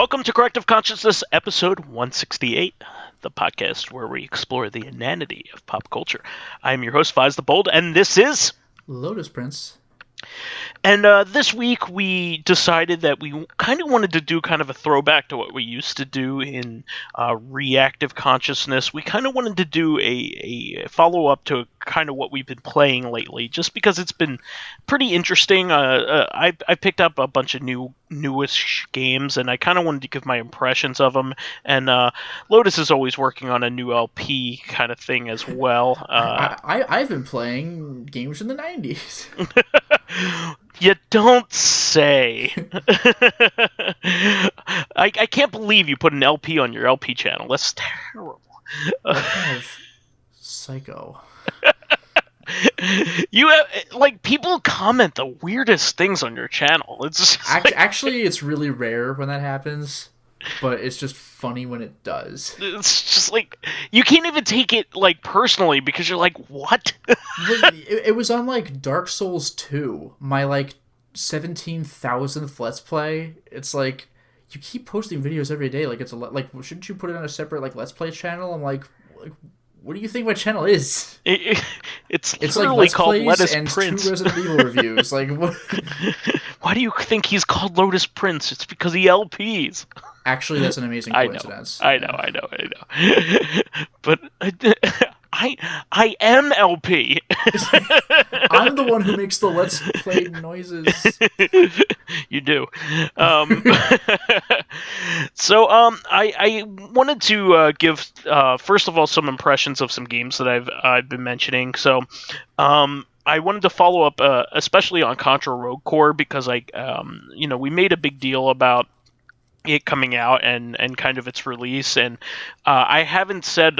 Welcome to Corrective Consciousness, episode 168, the podcast where we explore the inanity of pop culture. I am your host, vysethebold, and this is Lotus Prince. And this week we decided that we kind of wanted to do kind of a throwback to what we used to do in Reactive Consciousness. We kind of wanted to do a follow-up to kind of what we've been playing lately, just because it's been pretty interesting. I picked up a bunch of newish games, and I kind of wanted to give my impressions of them. And Lotus is always working on a new LP kind of thing as well. I've been playing games from the 90s. You don't say. I can't believe you put an LP on your LP channel. That's terrible. What kind of psycho? You have, people comment the weirdest things on your channel. It's just actually, it's really rare when that happens, but it's just funny when it does. It's just you can't even take it personally because you're like, what? It was on Dark Souls 2, my 17,000th Let's Play. It's you keep posting videos every day. It's shouldn't you put it on a separate Let's Play channel? I'm like, what do you think my channel is? It's literally called Lotus and Prince. 2 Resident Evil reviews. What? Why do you think he's called Lotus Prince? It's because he LPs. Actually, that's an amazing coincidence. I know. But I am LP. I'm the one who makes the Let's Play noises. You do. So I wanted to give first of all some impressions of some games that I've been mentioning. So I wanted to follow up especially on Contra Rogue Core because we made a big deal about it coming out and kind of its release, and I haven't said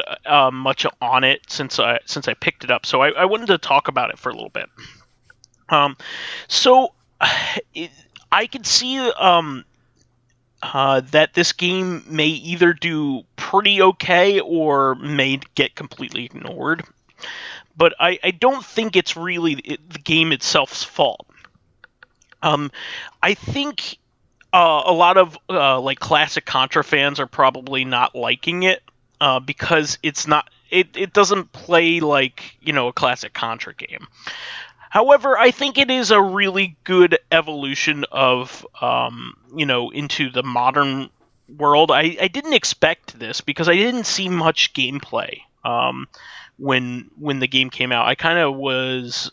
much on it since I picked it up, so I wanted to talk about it for a little bit. I could see that this game may either do pretty okay or may get completely ignored, but I don't think it's really the game itself's fault. I think a lot of classic Contra fans are probably not liking it because it's not. It doesn't play a classic Contra game. However, I think it is a really good evolution of into the modern world. I didn't expect this because I didn't see much gameplay when the game came out. I kind of was.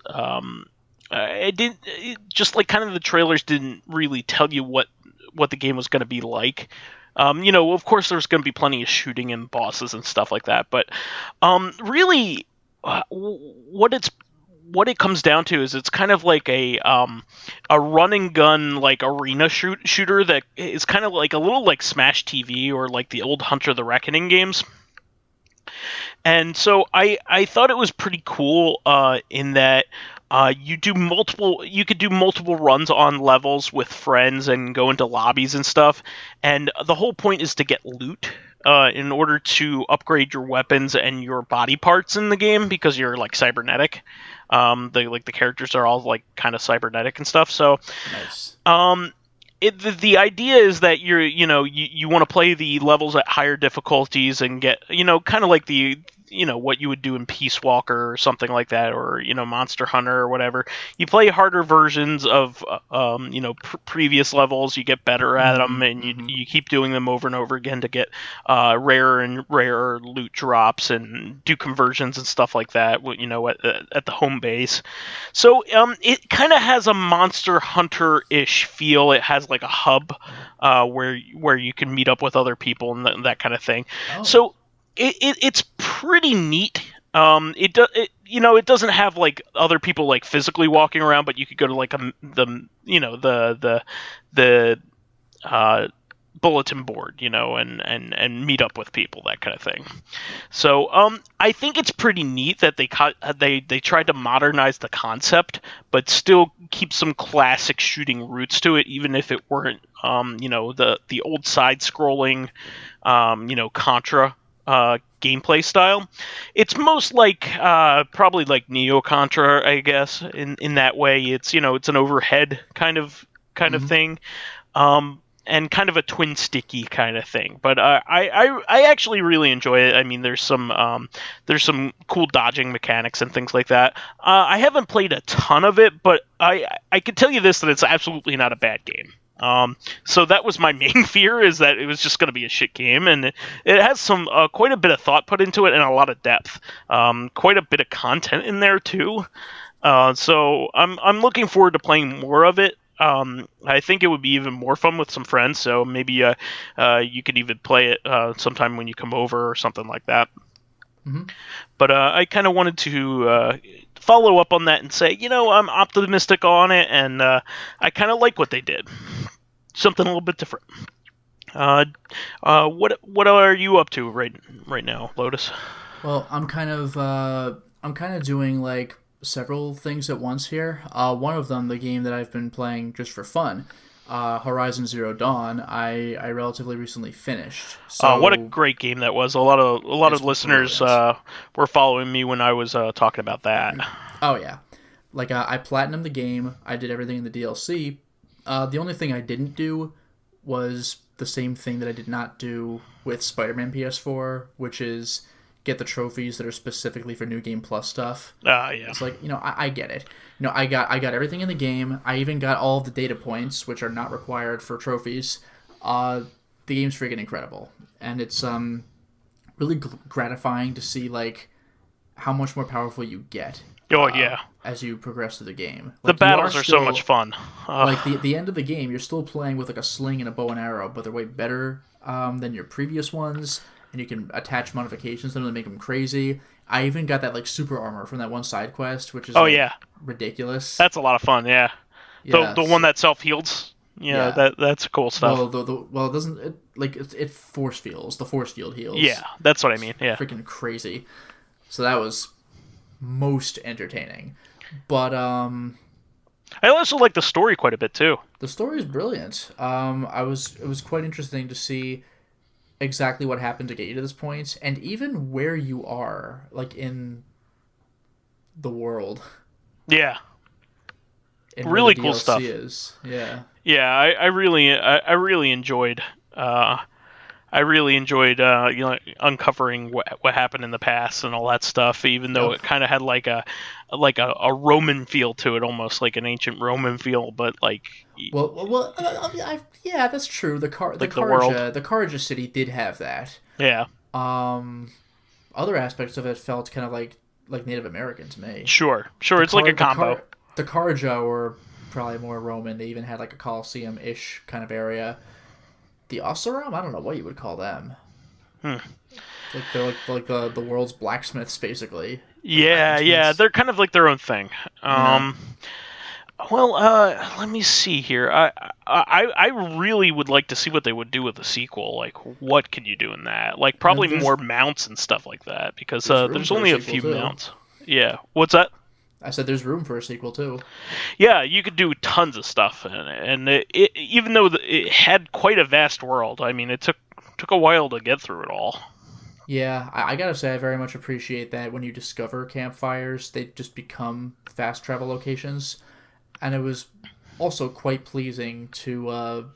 I didn't the trailers didn't really tell you what the game was going to be like. Of course there's going to be plenty of shooting and bosses and stuff like that, but really what it comes down to is it's kind of like a run and gun arena shooter that is kind of a little like Smash TV or the old Hunter the Reckoning games. And so I thought it was pretty cool in that you could do multiple runs on levels with friends and go into lobbies and stuff. And the whole point is to get loot in order to upgrade your weapons and your body parts in the game because you're cybernetic. The characters are all kind of cybernetic and stuff. So, nice. The idea is that you want to play the levels at higher difficulties and get kind of like the what you would do in Peace Walker or something like that, or Monster Hunter or whatever. You play harder versions of previous levels. You get better at them, and you keep doing them over and over again to get rarer and rarer loot drops and do conversions and stuff like that. At the home base. So it kind of has a Monster Hunter-ish feel. It has a hub where you can meet up with other people and that kind of thing. Oh. So it's pretty neat. It doesn't have other people physically walking around, but you could go to the bulletin board, and meet up with people, that kind of thing. So I think it's pretty neat that they tried to modernize the concept, but still keep some classic shooting roots to it, even if it weren't the old side scrolling Contra gameplay style. It's most probably Neo Contra, I guess, in that way. It's it's an overhead kind of thing. and kind of a twin sticky kind of thing. But I actually really enjoy it. I mean, there's some cool dodging mechanics and things like that. I haven't played a ton of it, but I can tell you this, that it's absolutely not a bad game. So that was my main fear, is that it was just going to be a shit game, and it has some quite a bit of thought put into it and a lot of depth. Quite a bit of content in there too. So I'm looking forward to playing more of it. I think it would be even more fun with some friends, so maybe you could even play it sometime when you come over or something like that. Mm-hmm. But I kind of wanted to follow up on that and say, I'm optimistic on it, and I kind of like what they did. Something a little bit different. What are you up to right now, Lotus? Well, I'm kind of doing like several things at once here. One of them, the game that I've been playing just for fun, Horizon Zero Dawn, I relatively recently finished. So what a great game that was! A lot of listeners were following me when I was talking about that. Oh yeah, like I platinumed the game. I did everything in the DLC. The only thing I didn't do was the same thing that I did not do with Spider-Man PS4, which is get the trophies that are specifically for New Game Plus stuff. Yeah. It's like, I get it. I got everything in the game. I even got all of the data points, which are not required for trophies. The game's freaking incredible, and it's really gratifying to see like how much more powerful you get. Yeah. As you progress through the game, like, the battles are still so much fun. Like the end of the game, you're still playing with like a sling and a bow and arrow, but they're way better than your previous ones. And you can attach modifications to them to make them crazy. I even got that like super armor from that one side quest, which is ridiculous. That's a lot of fun. Yeah, the one that self heals. Yeah, that's cool stuff. Well, it doesn't it force fields. The force field heals. Yeah, that's what I mean. Yeah, freaking crazy. So that was most entertaining, but I also like the story quite a bit too. The story is brilliant. It was quite interesting to see exactly what happened to get you to this point, and even where you are, like in the world. Yeah, really cool stuff. Yeah, I really enjoyed. I really enjoyed, uncovering what happened in the past and all that stuff. Even though it kind of had like a Roman feel to it, almost like an ancient Roman feel, but like. Yeah, that's true. The Karaja city did have that. Yeah. Other aspects of it felt kind of like Native American to me. Sure. It's like a combo. The Karaja were probably more Roman. They even had like a Colosseum-ish kind of area. The Oseram? I don't know what you would call them. Like they're like the world's blacksmiths, basically. Yeah. They're kind of like their own thing. Well, let me see here. I really would like to see what they would do with the sequel. Like, what can you do in that? Like, probably more mounts and stuff like that, because there's only a few mounts. Yeah. What's that? I said there's room for a sequel too. Yeah, you could do tons of stuff, and it even though it had quite a vast world, I mean, it took a while to get through it all. Yeah, I gotta say, I very much appreciate that when you discover campfires, they just become fast travel locations, and it was also quite pleasing to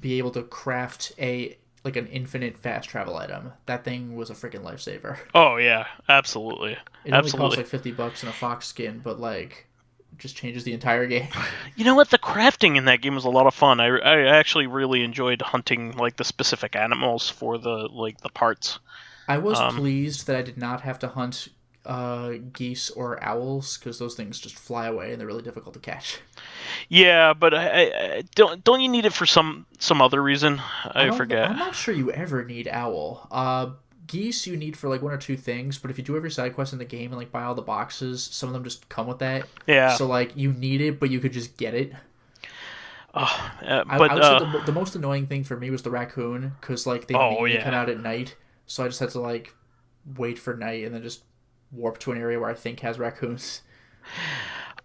be able to craft an infinite fast travel item. That thing was a freaking lifesaver. Oh yeah, absolutely. It only costs like $50 in a fox skin, but like, it just changes the entire game. You know what? The crafting in that game was a lot of fun. I actually really enjoyed hunting like the specific animals for the parts. I was pleased that I did not have to hunt geese or owls, because those things just fly away and they're really difficult to catch. Yeah, but I don't you need it for some other reason? I forget. I'm not sure you ever need owl. Geese you need for like one or two things, but if you do every side quest in the game and like buy all the boxes, some of them just come with that. Yeah. So like you need it, but you could just get it. I would say the most annoying thing for me was the raccoon, because like they come out at night, so I just had to like wait for night and then just warp to an area where I think has raccoons.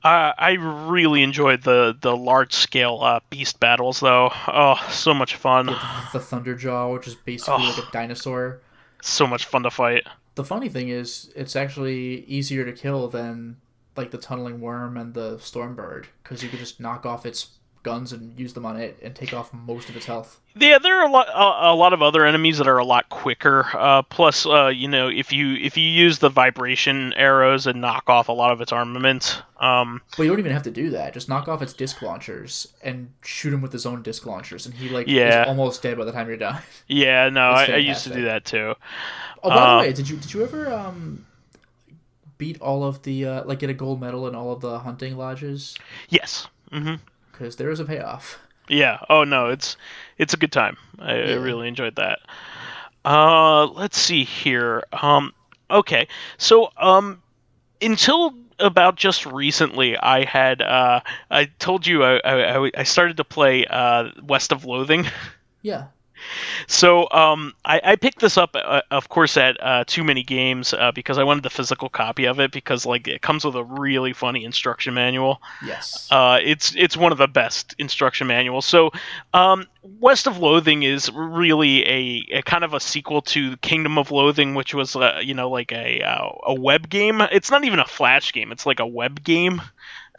I really enjoyed the large scale beast battles though. Oh, so much fun. Yeah, the Thunderjaw, which is basically like a dinosaur. So much fun to fight. The funny thing is, it's actually easier to kill than like the tunneling worm and the stormbird, because you could just knock off its guns and use them on it and take off most of its health. Yeah, there are a lot of other enemies that are a lot quicker. Plus, if you use the vibration arrows and knock off a lot of its armament. Well, you don't even have to do that. Just knock off its disc launchers and shoot him with his own disc launchers, and he is Yeah. almost dead by the time you're done. Yeah, no, It's I used to fantastic. do that too. Oh, by the way, did you ever beat all of the get a gold medal in all of the hunting lodges? Yes. Mm-hmm. Because there is a payoff. Yeah. Oh no, it's a good time. I Yeah. really enjoyed that. Let's see here. Okay. So until about just recently, I told you I started to play West of Loathing. Yeah. So I picked this up, of course, at Too Many Games because I wanted the physical copy of it because it comes with a really funny instruction manual. Yes. It's one of the best instruction manuals. So West of Loathing is really a kind of a sequel to Kingdom of Loathing, which was a web game. It's not even a flash game. It's like a web game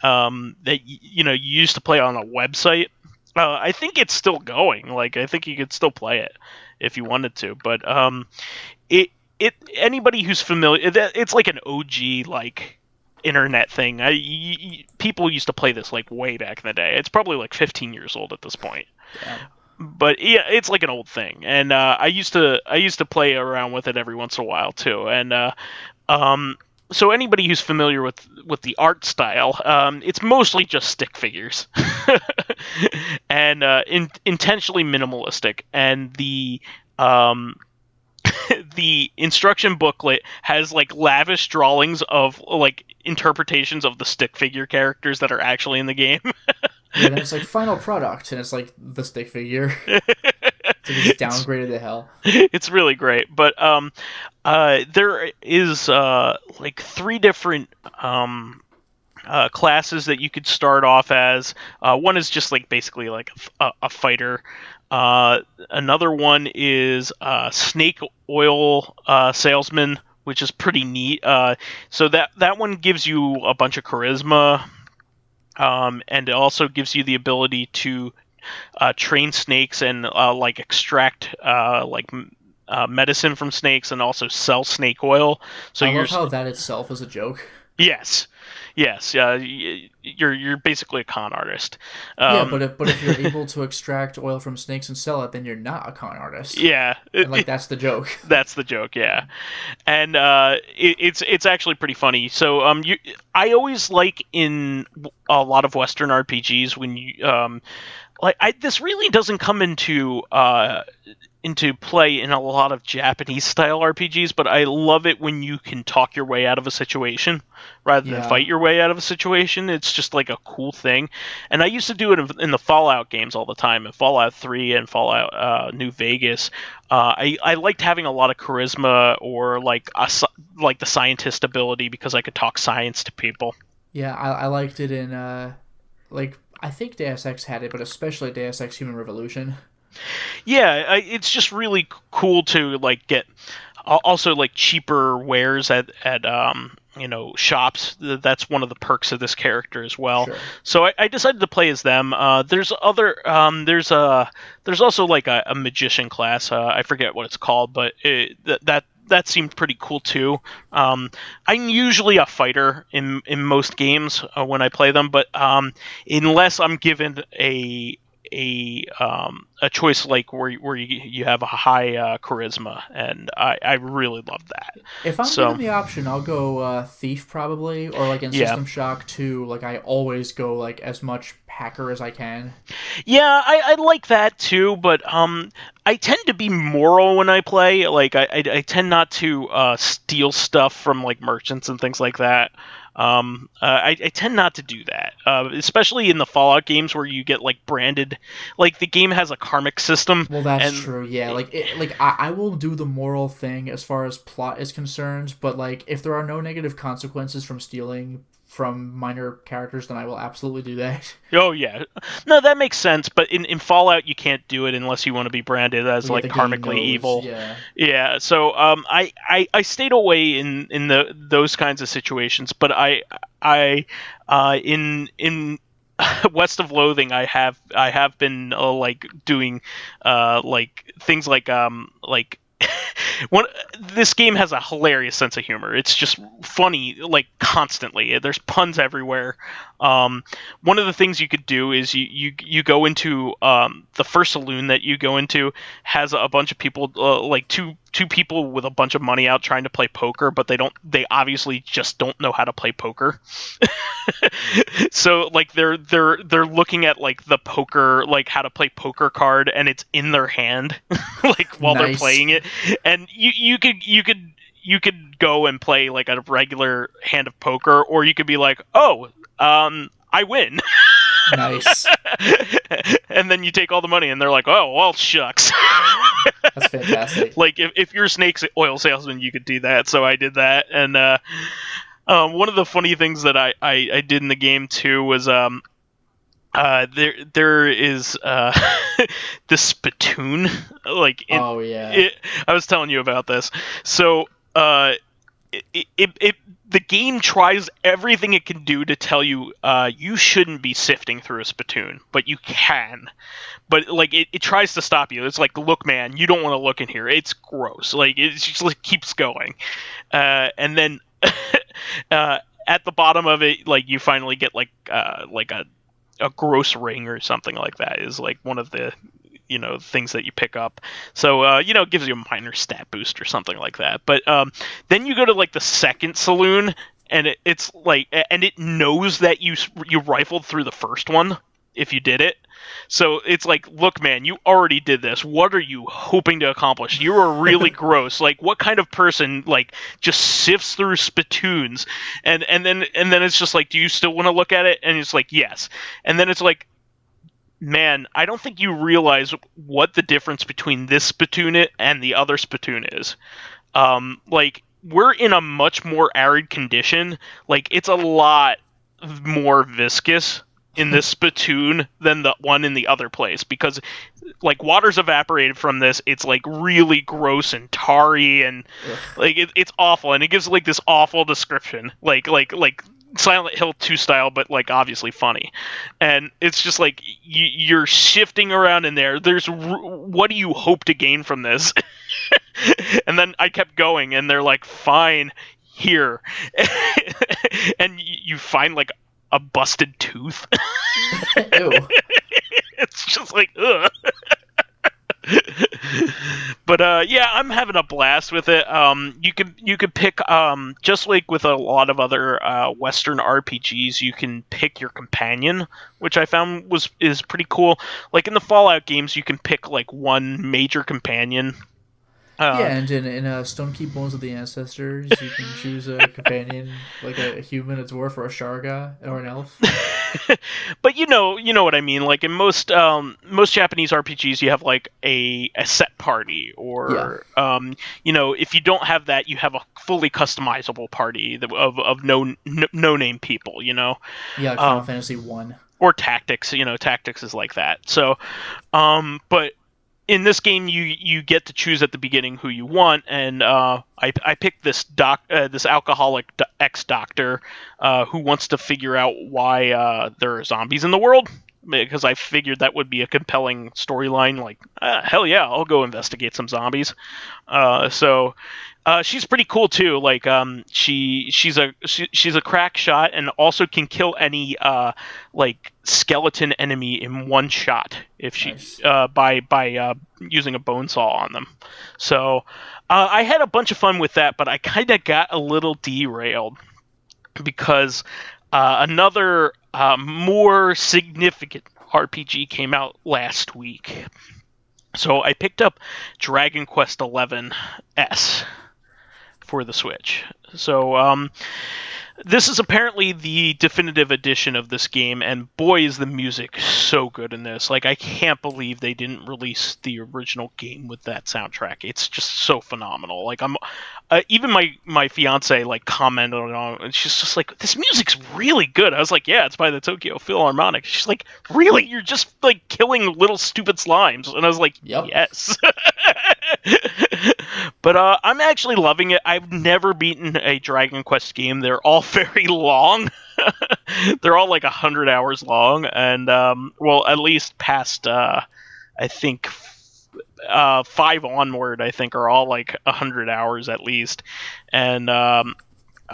that you used to play on a website. I think it's still going. I think you could still play it if you wanted to. But anybody who's familiar, it's like an OG internet thing. People used to play this way back in the day. It's probably 15 years old at this point. Yeah. But yeah, it's like an old thing, and I used to play around with it every once in a while too. And so anybody who's familiar with the art style, it's mostly just stick figures, and intentionally minimalistic. And the the instruction booklet has lavish drawings of interpretations of the stick figure characters that are actually in the game. Yeah, then it's final product, and it's the stick figure. It's downgraded to hell. It's really great, but there is 3 different classes that you could start off as. One is just basically a fighter. Another one is snake oil salesman, which is pretty neat. So that one gives you a bunch of charisma, and it also gives you the ability to train snakes and extract medicine from snakes and also sell snake oil. So I love how that itself is a joke. Yes. You're basically a con artist. Yeah, but if you're able to extract oil from snakes and sell it, then you're not a con artist. Yeah, And, that's the joke. That's the joke, yeah. And it's actually pretty funny. So I always in a lot of Western RPGs when you this really doesn't come into play in a lot of Japanese style RPGs, but I love it when you can talk your way out of a situation rather than fight your way out of a situation. It's just a cool thing. And I used to do it in the Fallout games all the time, in Fallout 3 and Fallout New Vegas. I liked having a lot of charisma or the scientist ability because I could talk science to people. Yeah, I liked it in I think Deus Ex had it, but especially Deus Ex Human Revolution. Yeah, it's just really cool to get also cheaper wares at shops. That's one of the perks of this character as well. Sure. So I decided to play as them. There's also a magician class. I forget what it's called, but that seemed pretty cool too. I'm usually a fighter in most games when I play them, but unless I'm given a choice where you have a high charisma, and I really love that. If I'm given the option, I'll go thief probably, or in System Shock 2, I always go as much hacker as I can. Yeah, I like that too, but I tend to be moral when I play. I tend not to steal stuff from merchants and things like that. I tend not to do that, especially in the Fallout games where you get branded. The game has a karmic system. Well, that's true. Yeah, I will do the moral thing as far as plot is concerned, but if there are no negative consequences from stealing from minor characters, then I will absolutely do that. Oh yeah, no, that makes sense. But in Fallout, you can't do it unless you want to be branded as karmically evil. Yeah. So I stayed away in those kinds of situations. But in West of Loathing, I have been like doing like things like one. This game has a hilarious sense of humor. It's just funny like constantly. There's puns everywhere. One of the things you could do is you go into the first saloon that you go into has a bunch of people like two people with a bunch of money out trying to play poker, but they obviously just don't know how to play poker. So like they're looking at like the poker, like how to play poker card, and it's in their hand like while they're playing it, and you could go and play like a regular hand of poker, or you could be like, oh, I win. Nice. And then you take all the money, and they're like, oh, well, shucks. That's fantastic. Like if you're a snake oil salesman, you could do that. So I did that, and one of the funny things that I did in the game too was there is the spittoon, like oh yeah, I was telling you about this. So the game tries everything it can do to tell you you shouldn't be sifting through a spittoon, but you can. But like it tries to stop you. It's like, look, man, you don't want to look in here. It's gross. Like it just like keeps going, and then at the bottom of it, like you finally get like a gross ring or something like that is like one of the things that you pick up. So it gives you a minor stat boost or something like that. But then you go to like the second saloon, and it's like, and it knows that you rifled through the first one if you did it. So it's like, look, man, you already did this. What are you hoping to accomplish? You are really gross. Like, what kind of person like just sifts through spittoons? And then it's just like, do you still want to look at it? And it's like, yes. And then it's like, man, I don't think you realize what the difference between this spittoon and the other spittoon is. Like, we're in a much more arid condition. Like, it's a lot more viscous in this spittoon than the one in the other place, because like water's evaporated from this. It's like really gross and tarry, and like it's awful, and it gives like this awful description, like Silent Hill 2 style, but like obviously funny. And it's just like you're shifting around in there. What do you hope to gain from this? And then I kept going, and they're like, fine, here. And you find like a busted tooth. Ew. It's just like, ugh. But yeah, I'm having a blast with it. You could pick just like with a lot of other Western RPGs, you can pick your companion, which I found is pretty cool. Like in the Fallout games, you can pick like one major companion. Yeah, and in Stone Keep Bones of the Ancestors, you can choose a companion, like a human, a dwarf, or a Sharga, or an elf. But you know what I mean. Like in most Japanese RPGs, you have like a set party, or if you don't have that, you have a fully customizable party of no name people. Yeah, like Final Fantasy 1 or Tactics. Tactics is like that. So, but in this game, you get to choose at the beginning who you want, and I picked this this alcoholic ex-doctor who wants to figure out why there are zombies in the world, because I figured that would be a compelling storyline. Like, hell yeah, I'll go investigate some zombies. So she's pretty cool too. Like, she's a crack shot, and also can kill any like skeleton enemy in one shot if she by using a bone saw on them. So I had a bunch of fun with that, but I kind of got a little derailed because another more significant RPG came out last week. So I picked up Dragon Quest XI S for the Switch. So this is apparently the definitive edition of this game, and boy is the music so good in this. Like, I can't believe they didn't release the original game with that soundtrack. It's just so phenomenal. Like, I'm even my fiance like commented on it, and she's just like, this music's really good. I was like, yeah, it's by the Tokyo Philharmonic. She's like, really? You're just like killing little stupid slimes? And I was like, yep. Yes. But I'm actually loving it. I've never beaten a Dragon Quest game. They're all very long. They're all like 100 hours long, and well, at least past I think 5 onward. I think are all like 100 hours at least, and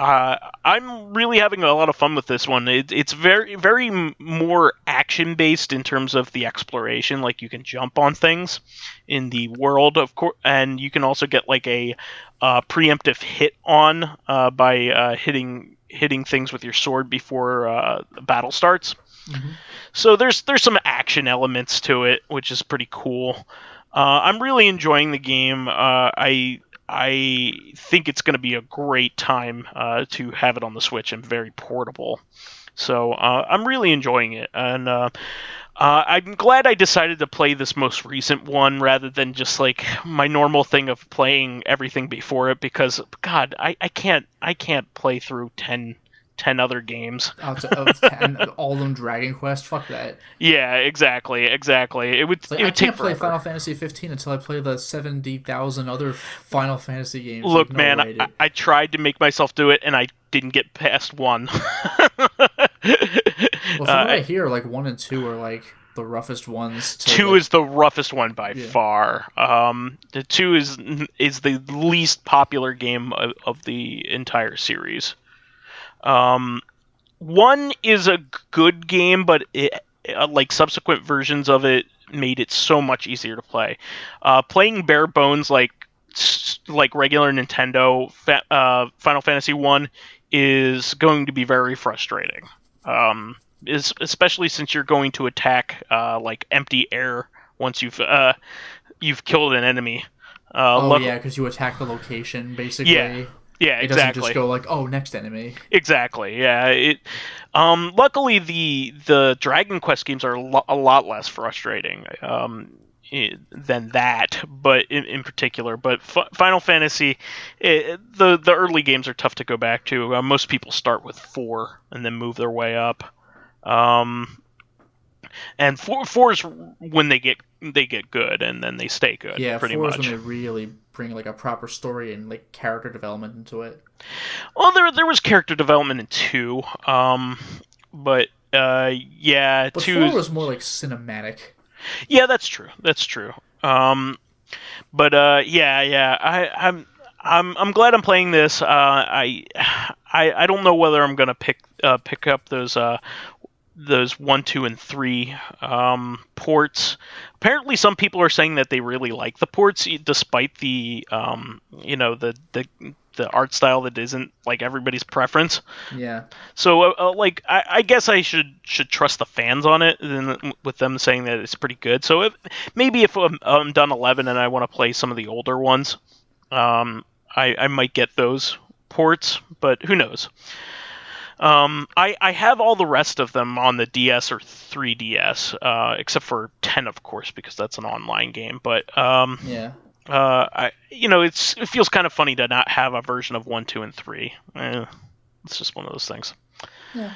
I'm really having a lot of fun with this one. It's very more action based in terms of the exploration. Like you can jump on things in the world, of course, and you can also get like a preemptive hit on by hitting things with your sword before the battle starts. Mm-hmm. So there's some action elements to it, which is pretty cool. I'm really enjoying the game. I think it's going to be a great time to have it on the Switch and very portable. So I'm really enjoying it, and I'm glad I decided to play this most recent one rather than just like my normal thing of playing everything before it. Because God, I can't play through 10 other games. And all of them Dragon Quest. Fuck that. Yeah, exactly. It would Like, it I would can't take play forever. Final Fantasy 15 until I play the 70,000 other Final Fantasy games. Look, like, no man, way, dude. I tried to make myself do it, and I didn't get past 1. Well, from what I hear, like 1 and 2 are like the roughest ones. 2 like, is the roughest one by yeah. far. The 2 is the least popular game of the entire series. 1 is a good game, but like subsequent versions of it made it so much easier to play. Playing bare bones like regular Nintendo Final Fantasy 1 is going to be very frustrating. Especially since you're going to attack like empty air once you've killed an enemy. Yeah, because you attack the location basically. Yeah, It exactly. doesn't just go like, oh, next enemy. Exactly. Yeah. Luckily, the Dragon Quest games are a lot less frustrating than that, but in particular. But Final Fantasy, the early games are tough to go back to. Most people start with 4 and then move their way up. And 4 is when they get good, and then they stay good. Yeah, pretty 4 much. is when they really bring like a proper story and like character development into it. Well, there was character development in 2, but yeah, But 2 4 was more like cinematic. Yeah, that's true. But yeah, I'm glad I'm playing this. I don't know whether I'm gonna pick up those 1, 2, and 3 ports. Apparently, some people are saying that they really like the ports, despite the the art style that isn't like everybody's preference. Yeah. So, I guess I should trust the fans on it, with them saying that it's pretty good. So, maybe if I'm done 11 and I want to play some of the older ones, I might get those ports, but who knows? I have all the rest of them on the DS or 3DS, except for 10, of course, because that's an online game. But Yeah. it feels kind of funny to not have a version of 1, 2, and 3. It's just one of those things. Yeah.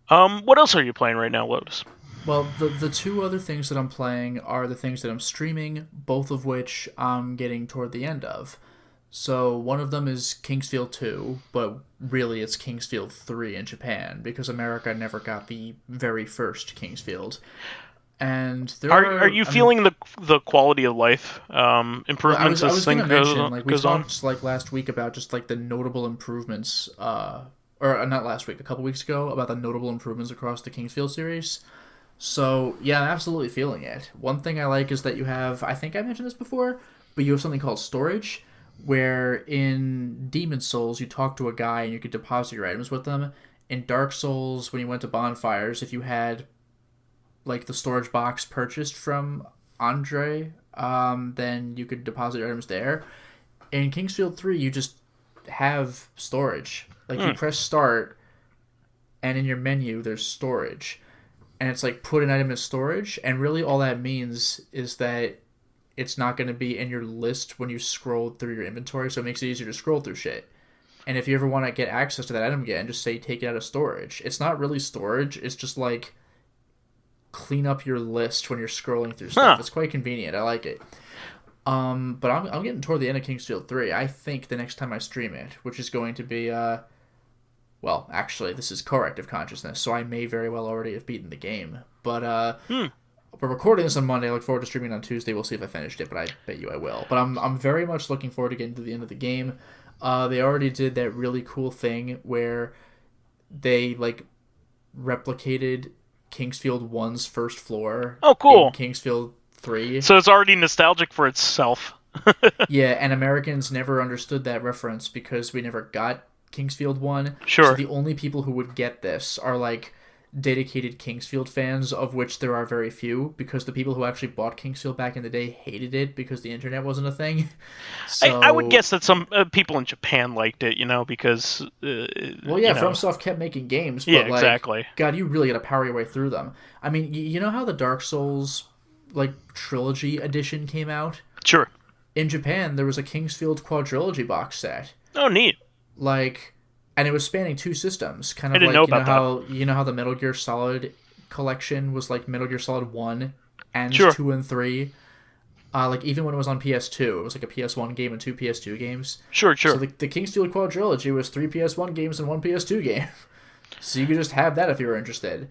What else are you playing right now, Lotus? Well, the 2 other things that I'm playing are the things that I'm streaming, both of which I'm getting toward the end of. So one of them is Kingsfield 2, but really it's Kingsfield 3 in Japan, because America never got the very first Kingsfield. And there Are you feeling the quality of life improvements I was as things mention, like, we goes on? talked like last week about just like the notable improvements, or not last week, a couple weeks ago, about the notable improvements across the Kingsfield series. So yeah, I'm absolutely feeling it. One thing I like is that you have, I think I mentioned this before, but you have something called storage, where in Demon Souls you talk to a guy and you could deposit your items with them. In Dark Souls, when you went to bonfires, if you had like the storage box purchased from Andre, then you could deposit your items there. In Kingsfield 3, you just have storage. Like, you press start, and in your menu, there's storage. And it's like, put an item in storage, and really all that means is that it's not going to be in your list when you scroll through your inventory, so it makes it easier to scroll through shit. And if you ever want to get access to that item again, just say take it out of storage. It's not really storage, it's just like clean up your list when you're scrolling through stuff. It's quite convenient. I like it. But I'm getting toward the end of Kingsfield 3. I think the next time I stream it, which is going to be well, actually, this is Corrective Consciousness, so I may very well already have beaten the game. But we're recording this on Monday. I look forward to streaming on Tuesday. We'll see if I finished it, but I bet you I will. But I'm very much looking forward to getting to the end of the game. They already did that really cool thing where they like replicated Kingsfield 1's first floor. Oh, cool. In Kingsfield 3. So it's already nostalgic for itself. Yeah, and Americans never understood that reference because we never got Kingsfield 1. Sure. So the only people who would get this are like dedicated Kingsfield fans, of which there are very few, because the people who actually bought Kingsfield back in the day hated it because the internet wasn't a thing. So, I would guess that some people in Japan liked it, because... well, yeah, FromSoft kept making games, but yeah, exactly. God, you really gotta power your way through them. I mean, you know how the Dark Souls trilogy edition came out? Sure. In Japan, there was a Kingsfield quadrilogy box set. Oh, neat. And it was spanning 2 systems, kind of I didn't know about that. You know how the Metal Gear Solid collection was like Metal Gear Solid 1 and sure. 2 and 3. Even when it was on PS2, it was like a PS1 game and 2 PS2 games. Sure. So the Kingsfield quadrilogy was 3 PS1 games and 1 PS2 game. So you could just have that if you were interested.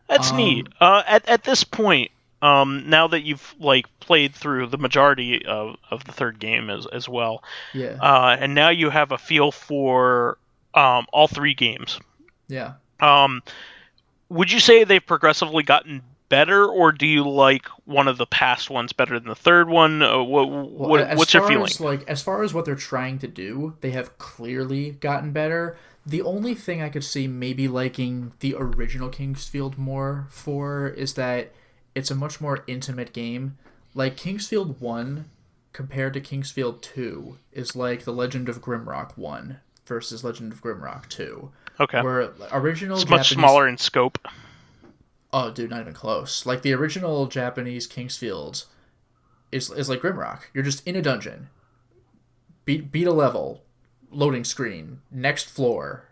That's neat. At this point, now that you've played through the majority of the third game as well, yeah, and now you have a feel for all 3 games. Yeah. Would you say they've progressively gotten better, or do you like one of the past ones better than the third one? What's your feeling? As far as what they're trying to do, they have clearly gotten better. The only thing I could see maybe liking the original Kingsfield more for is that it's a much more intimate game. Like Kingsfield 1 compared to Kingsfield 2 is like the Legend of Grimrock 1 versus Legend of Grimrock 2. Okay. Where original it's much smaller in scope. Oh, dude, not even close. Like the original Japanese Kingsfield is like Grimrock. You're just in a dungeon. Beat a level, loading screen, next floor,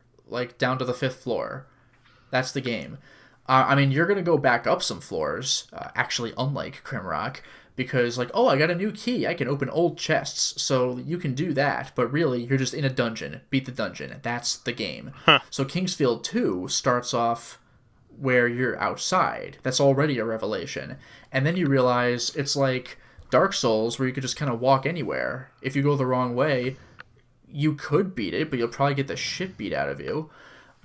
down to the 5th floor. That's the game. You're going to go back up some floors, actually unlike Grimrock, because I got a new key. I can open old chests, so you can do that. But really, you're just in a dungeon. Beat the dungeon. That's the game. Huh. So Kingsfield 2 starts off where you're outside. That's already a revelation. And then you realize it's like Dark Souls, where you could just kind of walk anywhere. If you go the wrong way, you could beat it, but you'll probably get the shit beat out of you.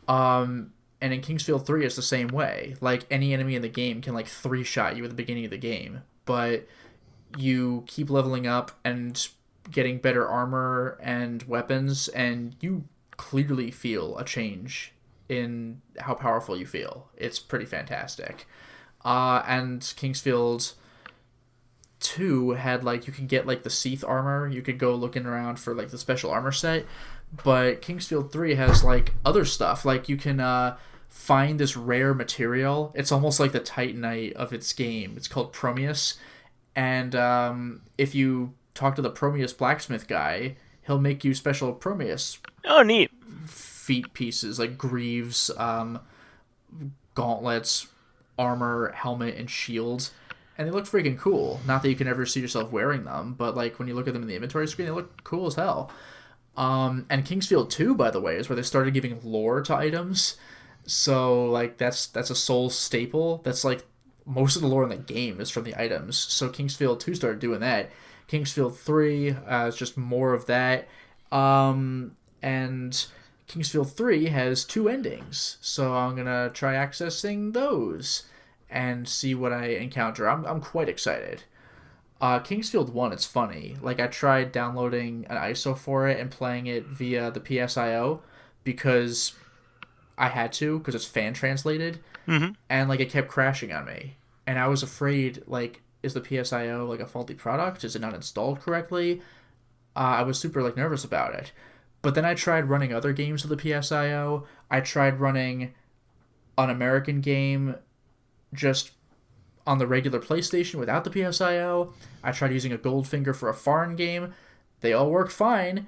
And in Kingsfield 3, it's the same way. Any enemy in the game can 3-shot you at the beginning of the game. But you keep leveling up and getting better armor and weapons, and you clearly feel a change in how powerful you feel. It's pretty fantastic. And Kingsfield 2 had you could get the Seath armor. You could go looking around for the special armor set. But Kingsfield 3 has other stuff. You can find this rare material. It's almost like the Titanite of its game. It's called Promeus. And if you talk to the Promeus blacksmith guy, he'll make you special Promeus. Oh, neat. Feet pieces, greaves, gauntlets, armor, helmet, and shields. And they look freaking cool. Not that you can ever see yourself wearing them, but when you look at them in the inventory screen, they look cool as hell. And Kingsfield 2, by the way, is where they started giving lore to items. So that's a Souls staple. That's most of the lore in the game is from the items. So Kingsfield 2 started doing that. Kingsfield 3 is just more of that. And Kingsfield 3 has 2 endings. So I'm going to try accessing those and see what I encounter. I'm quite excited. Kingsfield 1, it's funny. I tried downloading an ISO for it and playing it via the PSIO because I had to, because it's fan translated. Mm-hmm. And it kept crashing on me. And I was afraid, is the PSIO a faulty product? Is it not installed correctly? I was super nervous about it. But then I tried running other games with the PSIO. I tried running an American game just on the regular PlayStation without the PSIO. I tried using a Goldfinger for a foreign game. They all worked fine.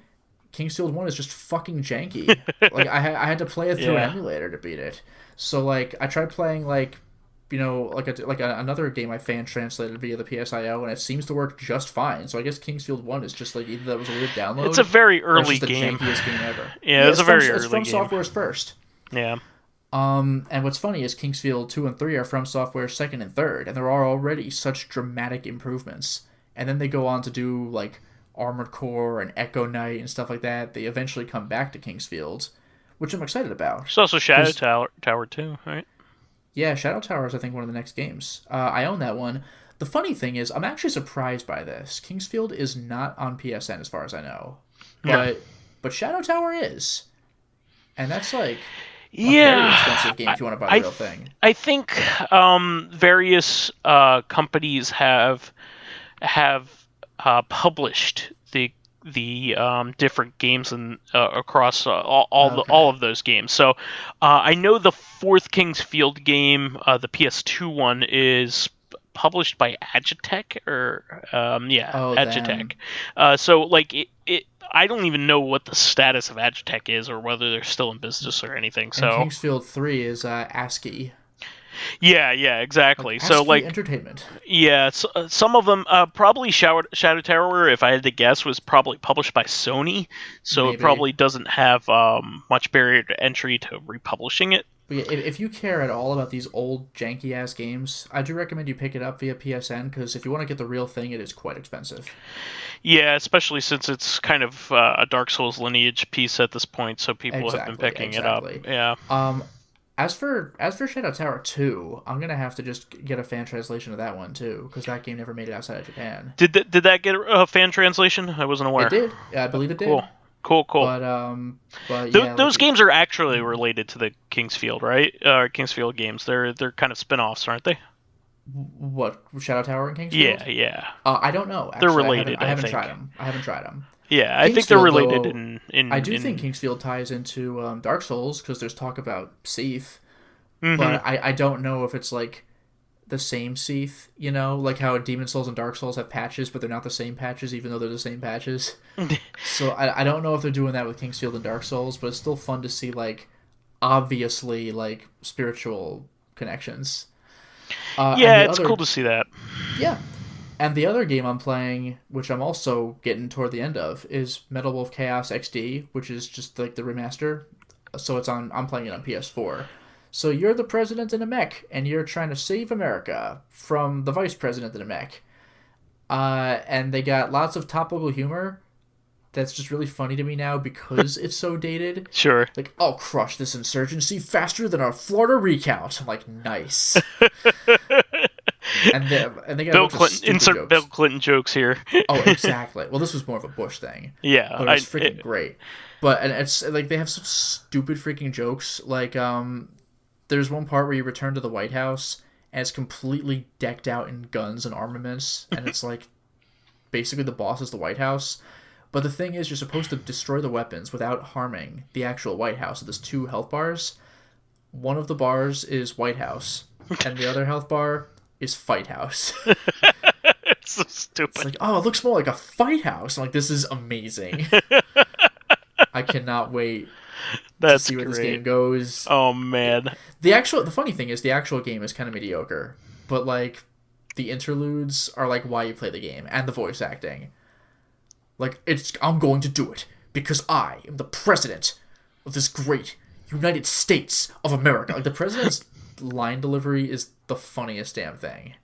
Kingsfield 1 is just fucking janky. I had to play it through an emulator to beat it. So I tried playing another game I fan translated via the PSIO, and it seems to work just fine. So I guess Kingsfield 1 is just like either that was a weird download. It's a very or it's early just the game. jankiest game ever. Yeah, it's a very early It's from game. Software's first. Yeah. And what's funny is Kingsfield 2 and 3 are from Software's second and third, and there are already such dramatic improvements. And then they go on to do like Armored Core and Echo Knight and stuff like that. They eventually come back to Kingsfield, which I'm excited about. There's also Shadow Tower too, right? Yeah, Shadow Tower is, I think, one of the next games. I own that one. The funny thing is, I'm actually surprised by this. Kingsfield is not on PSN as far as I know. But Shadow Tower is. And that's like a very expensive game if you want to buy the real thing. I think various companies have published the different games and across all of those games. So I know the fourth Kingsfield game, the PS2 one, is published by Agitech Agitech. So like it I don't even know what the status of Agitech is or whether they're still in business or anything. So and Kingsfield 3 is ASCII. Yeah, exactly. Like so like Entertainment. Yeah, some of them probably Shadow Tower, if I had to guess, was probably published by Sony, so Maybe. It probably doesn't have much barrier to entry to republishing it. But yeah, if you care at all about these old janky ass games, I do recommend you pick it up via PSN, because if you want to get the real thing, it is quite expensive. Yeah, especially since it's kind of a Dark Souls lineage piece at this point, so people have been picking it up. Yeah. As for Shadow Tower 2, I'm gonna have to just get a fan translation of that one too, because that game never made it outside of Japan. Did that get a fan translation? I wasn't aware. It did. Yeah, I believe it did. Cool. But yeah, those games are actually related to the Kingsfield, right? Kingsfield games. They're kind of spin-offs, aren't they? What, Shadow Tower and Kingsfield? Yeah. I don't know. Actually, they're related. I haven't tried them. Yeah, I think they're related. I do think Kingsfield ties into Dark Souls, because there's talk about Seath, Mm-hmm. but I don't know if it's like the same Seath, like how Demon Souls and Dark Souls have patches, but they're not the same patches, even though they're the same patches. So I don't know if they're doing that with Kingsfield and Dark Souls, but it's still fun to see, like, obviously, like, spiritual connections. It's cool to see that. Yeah. And the other game I'm playing, which I'm also getting toward the end of, is Metal Wolf Chaos XD, which is just like the remaster. So I'm playing it on PS4. So you're the president in a mech, and you're trying to save America from the vice president in a mech. And they got lots of topical humor that's just really funny to me now because it's so dated. Sure. Like, I'll crush this insurgency faster than a Florida recount. I'm like, nice. And they got Bill Clinton, insert jokes. Bill Clinton jokes here. Oh, exactly. Well, this was more of a Bush thing. Yeah, but it's freaking great. And it's like they have such stupid freaking jokes. Like, there's one part where you return to the White House and it's completely decked out in guns and armaments, and it's like basically the boss is the White House. But the thing is, you're supposed to destroy the weapons without harming the actual White House. So there's 2 health bars. One of the bars is White House, and the other health bar is Fight House. It's so stupid. It's like, oh, it looks more like a Fight House. I'm like, this is amazing. I cannot wait to see where this game goes. Oh man. The funny thing is, the actual game is kind of mediocre, but like the interludes are like why you play the game, and the voice acting. Like, I'm going to do it because I am the president of this great United States of America. Like, the president's line delivery is the funniest damn thing.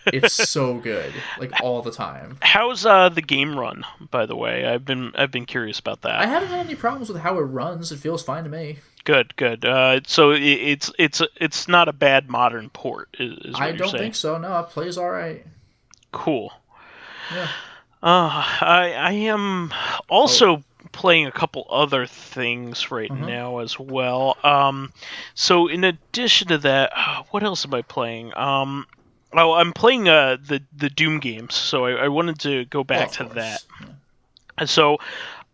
It's so good, like, all the time. How's the game run, by the way? I've been curious about that. I haven't had any problems with how it runs. It feels fine to me. Good. So it's not a bad modern port, is what I you're don't saying. think so. No, it plays all right. Cool. Yeah. I am also playing a couple other things right now as well. So in addition to that, what else am I playing? I'm playing the Doom games, so I wanted to go back to that. Yeah. So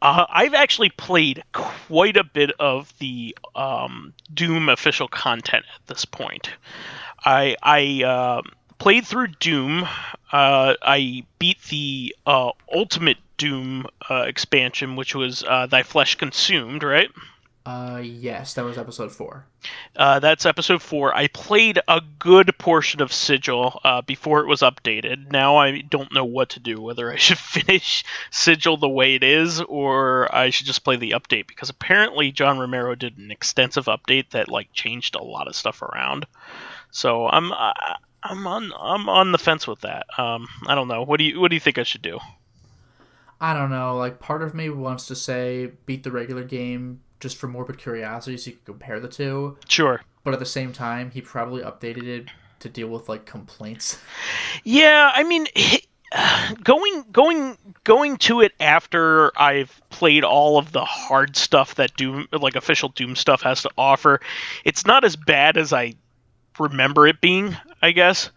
I've actually played quite a bit of the Doom official content at this point. I played through Doom. I beat the Ultimate Doom expansion, which was Thy Flesh Consumed, right? Yes, that was episode 4. That's episode 4. I played a good portion of Sigil before it was updated. Now I don't know what to do, whether I should finish Sigil the way it is or I should just play the update, because apparently John Romero did an extensive update that like changed a lot of stuff around. So I'm on the fence with that. I don't know. What do you think I should do? I don't know. Like, part of me wants to say beat the regular game just for morbid curiosity, so you can compare the two. Sure. But at the same time, he probably updated it to deal with like complaints. Yeah, I mean, going to it after I've played all of the hard stuff that Doom, like official Doom stuff, has to offer, it's not as bad as I remember it being, I guess.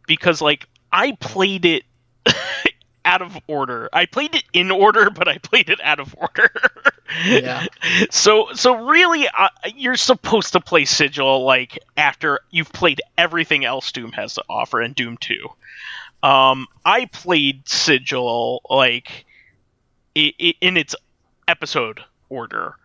Because like I played it out of order. I played it in order, but I played it out of order. Yeah. So really, you're supposed to play Sigil like after you've played everything else Doom has to offer in Doom 2. I played Sigil like in its episode order,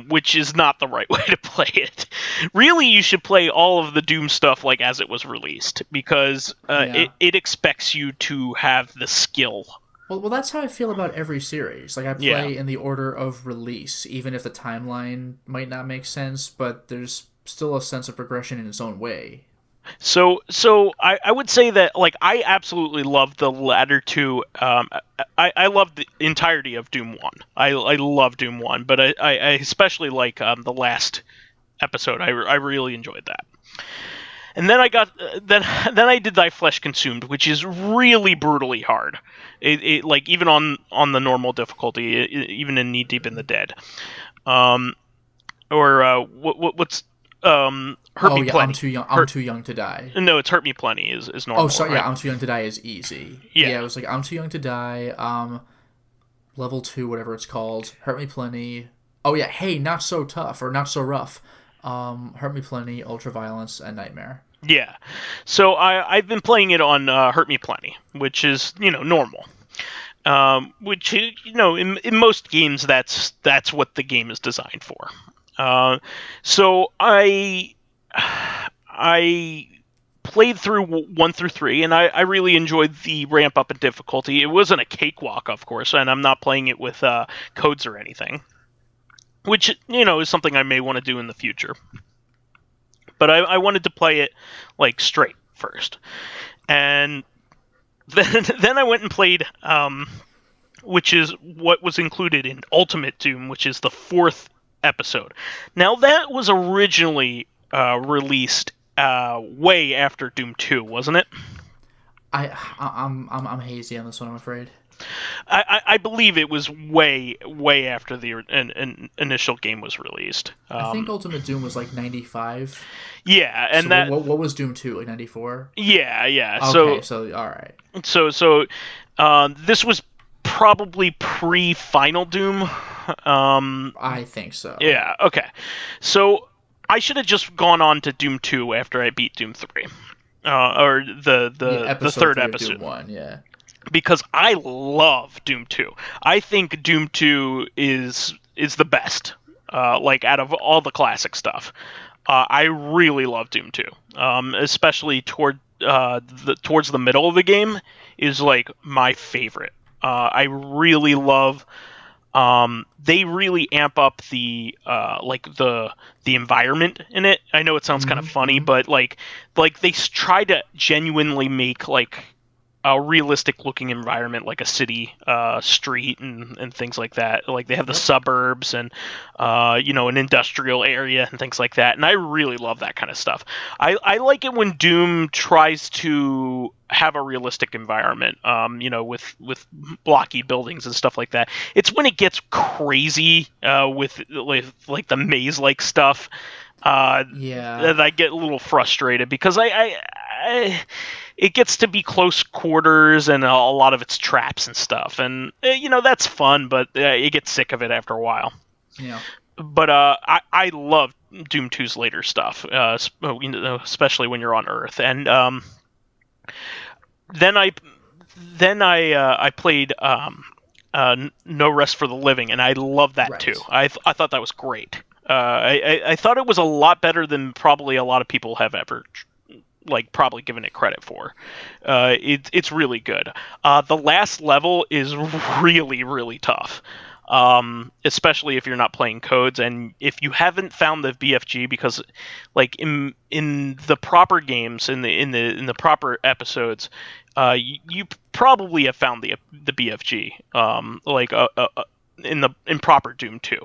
which is not the right way to play it. Really, you should play all of the Doom stuff like as it was released, because Yeah. it expects you to have the skill. Well, that's how I feel about every series. Like, I Yeah. play in the order of release, even if the timeline might not make sense, but there's still a sense of progression in its own way. So I would say that like I absolutely love the latter two. I love the entirety of Doom 1. I love Doom 1, but I especially like the last episode. I really enjoyed that. And then I got then I did Thy Flesh Consumed, which is really brutally hard. It like even on the normal difficulty, even in Knee Deep in the Dead. Um, or what's Hurt Oh Me yeah, I'm Plenty. too young. I'm Hurt too young to die. No, it's Hurt Me Plenty is normal. Oh, sorry. Right? Yeah, I'm too young to die is easy. Yeah. Yeah, it was like I'm too young to die. Level 2, whatever it's called. Hurt Me Plenty. Oh yeah, hey, not so tough or not so rough. Hurt Me Plenty, Ultra Violence, and Nightmare. Yeah. So I've been playing it on Hurt Me Plenty, which is normal. Which in most games that's what the game is designed for. So I played through 1 through 3, and I really enjoyed the ramp up in difficulty. It wasn't a cakewalk, of course, and I'm not playing it with codes or anything, which is something I may want to do in the future. But I wanted to play it like straight first, and then I went and played, which is what was included in Ultimate Doom, which is the 4th episode. Now that was originally released way after Doom 2, wasn't it? I'm hazy on this one, I'm afraid. I believe it was way after the initial game was released. I think Ultimate Doom was like 95. Yeah, and So that what was Doom 2, like 94? yeah. Okay, so all right. So this was probably pre-Final Doom. I think so. Yeah. Okay. So I should have just gone on to Doom 2 after I beat Doom 3, or the third 3 of episode. Doom 1, yeah. Because I love Doom 2. I think Doom 2 is the best, like out of all the classic stuff. I really love Doom 2, especially towards the middle of the game is like my favorite. I really love. They really amp up the environment in it. I know it sounds kind of funny, but like they try to genuinely make like a realistic looking environment, like a city street and things like that. Like they have the suburbs and an industrial area and things like that, and I really love that kind of stuff. I like it when Doom tries to have a realistic environment, with blocky buildings and stuff like that. It's when it gets crazy with like the maze like stuff that I get a little frustrated, because it gets to be close quarters and a lot of it's traps and stuff, and that's fun, but you get sick of it after a while. Yeah. But I love Doom 2's later stuff, especially when you're on Earth, and then I played No Rest for the Living, and I love that too. Right. I thought that was great. I thought it was a lot better than probably a lot of people have ever like probably given it credit for. It's really good. The last level is really really tough. Especially if you're not playing codes, and if you haven't found the BFG, because like in the proper games, in the proper episodes, you probably have found the BFG, in proper Doom 2.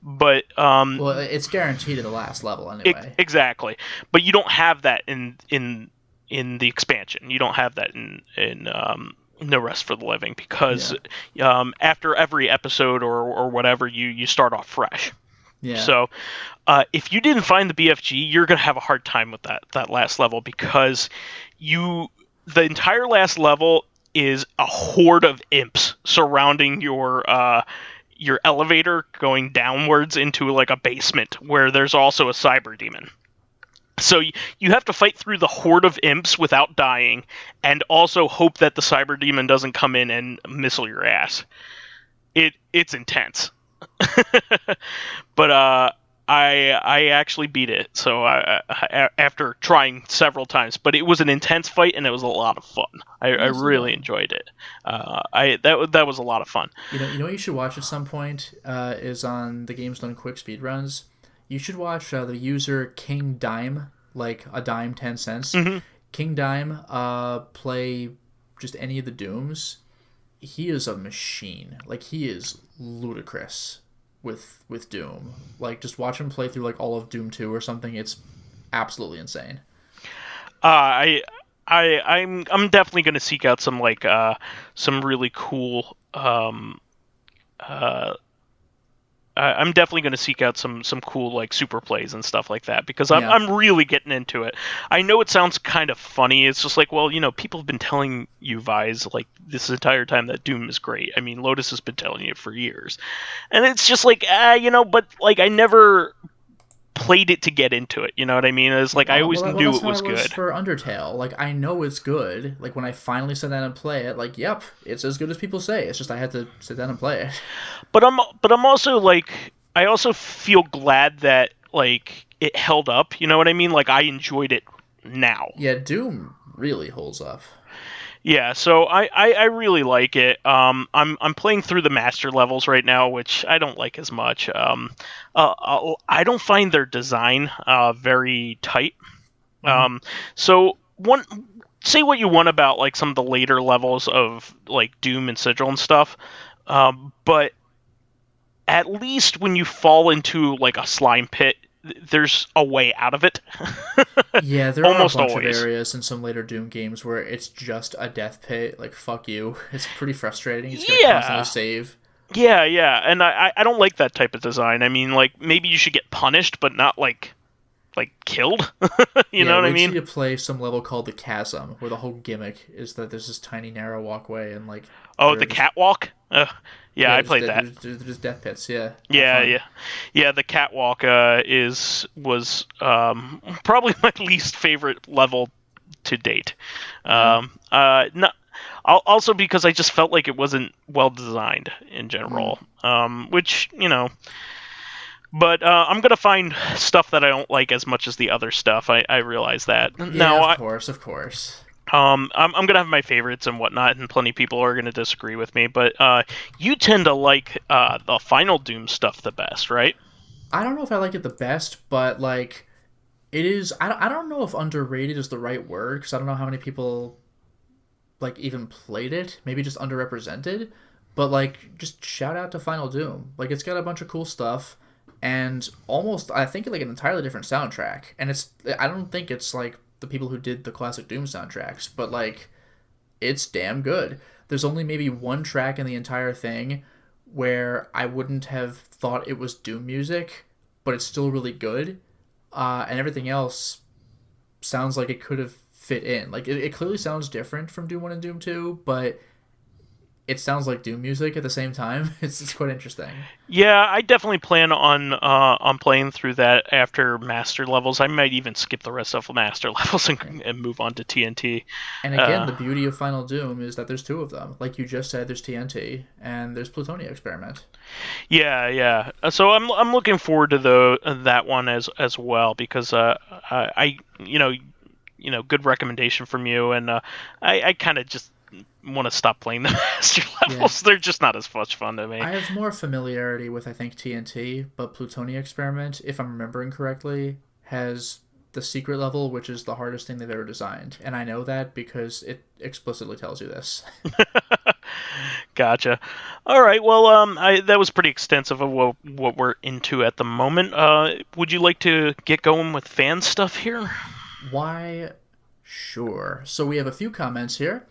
But Well, it's guaranteed in the last level anyway. exactly. But you don't have that in the expansion. You don't have that in No Rest for the Living, because after every episode or whatever, you start off fresh. Yeah. So if you didn't find the BFG, you're gonna have a hard time with that last level, because the entire last level is a horde of imps surrounding your elevator going downwards into like a basement where there's also a cyber demon. So you have to fight through the horde of imps without dying, and also hope that the cyber demon doesn't come in and missile your ass. It's intense. But I actually beat it. So after trying several times, but it was an intense fight and it was a lot of fun. I really enjoyed it. That was a lot of fun. You know what you should watch at some point is on the Games Done Quick speed runs. You should watch the user King Dime, like a dime 10 cents. Mm-hmm. King Dime play just any of the Dooms. He is a machine. Like, he is ludicrous with Doom. Like, just watch him play through like all of Doom 2 or something. It's absolutely insane. I'm definitely going to seek out some like some really cool I'm definitely going to seek out some cool like super plays and stuff like that, because I'm really getting into it. I know it sounds kind of funny. It's just like, well, people have been telling you, Vise, like this entire time that Doom is great. I mean, Lotus has been telling you for years, and it's just like, but like I never played it to get into it. You know what I mean? It's like I always knew it was good. For Undertale, like I know it's good. Like when I finally sit down and play it, like yep, it's as good as people say. It's just I had to sit down and play it. But I'm also like, I also feel glad that like it held up. You know what I mean? Like I enjoyed it now. Yeah, Doom really holds up. Yeah, so I really like it. I'm playing through the master levels right now, which I don't like as much. I don't find their design very tight. So say what you want about like some of the later levels of like Doom and Sigil and stuff, but at least when you fall into like a slime pit, there's a way out of it. Yeah, there are a bunch of areas in some later Doom games where it's just a death pit. Like, fuck you. It's pretty frustrating. It's gonna constantly save. Yeah, and I don't like that type of design. I mean, like, maybe you should get punished, but not, like killed? you know what I mean? You play some level called the Chasm, where the whole gimmick is that there's this tiny, narrow walkway, and, like... Oh, the catwalk? Yeah, I played that. There's death pits, yeah. Yeah, the catwalk was probably my least favorite level to date. Also because I just felt like it wasn't well designed in general, which, But I'm gonna find stuff that I don't like as much as the other stuff. I realize that. Yeah, of course. I'm gonna have my favorites and whatnot, and plenty of people are gonna disagree with me. But you tend to like the Final Doom stuff the best, right? I don't know if I like it the best, but like it is. I don't know if underrated is the right word, because I don't know how many people like even played it. Maybe just underrepresented. But like, just shout out to Final Doom. Like, it's got a bunch of cool stuff. And almost, I think, like an entirely different soundtrack. And I don't think it's like the people who did the classic Doom soundtracks, but like, it's damn good. There's only maybe one track in the entire thing where I wouldn't have thought it was Doom music, but it's still really good. And everything else sounds like it could have fit in. Like, it clearly sounds different from Doom 1 and Doom 2, but it sounds like Doom music at the same time. It's quite interesting. Yeah, I definitely plan on playing through that after master levels. I might even skip the rest of master levels and move on to TNT. And again, Uh, the beauty of Final Doom is that there's two of them. Like you just said, there's TNT and there's Plutonia Experiment. yeah, yeah. So I'm looking forward to that one as well because I good recommendation from you, and I kind of just want to stop playing the master levels. Yeah. They're just not as much fun to me. I have more familiarity with, I think, TNT, but Plutonia Experiment, if I'm remembering correctly, has the secret level, which is the hardest thing they've ever designed. And I know that because it explicitly tells you this. Gotcha. All right. Well, that was pretty extensive of what we're into at the moment. Would you like to get going with fan stuff here? Why? Sure. So we have a few comments here.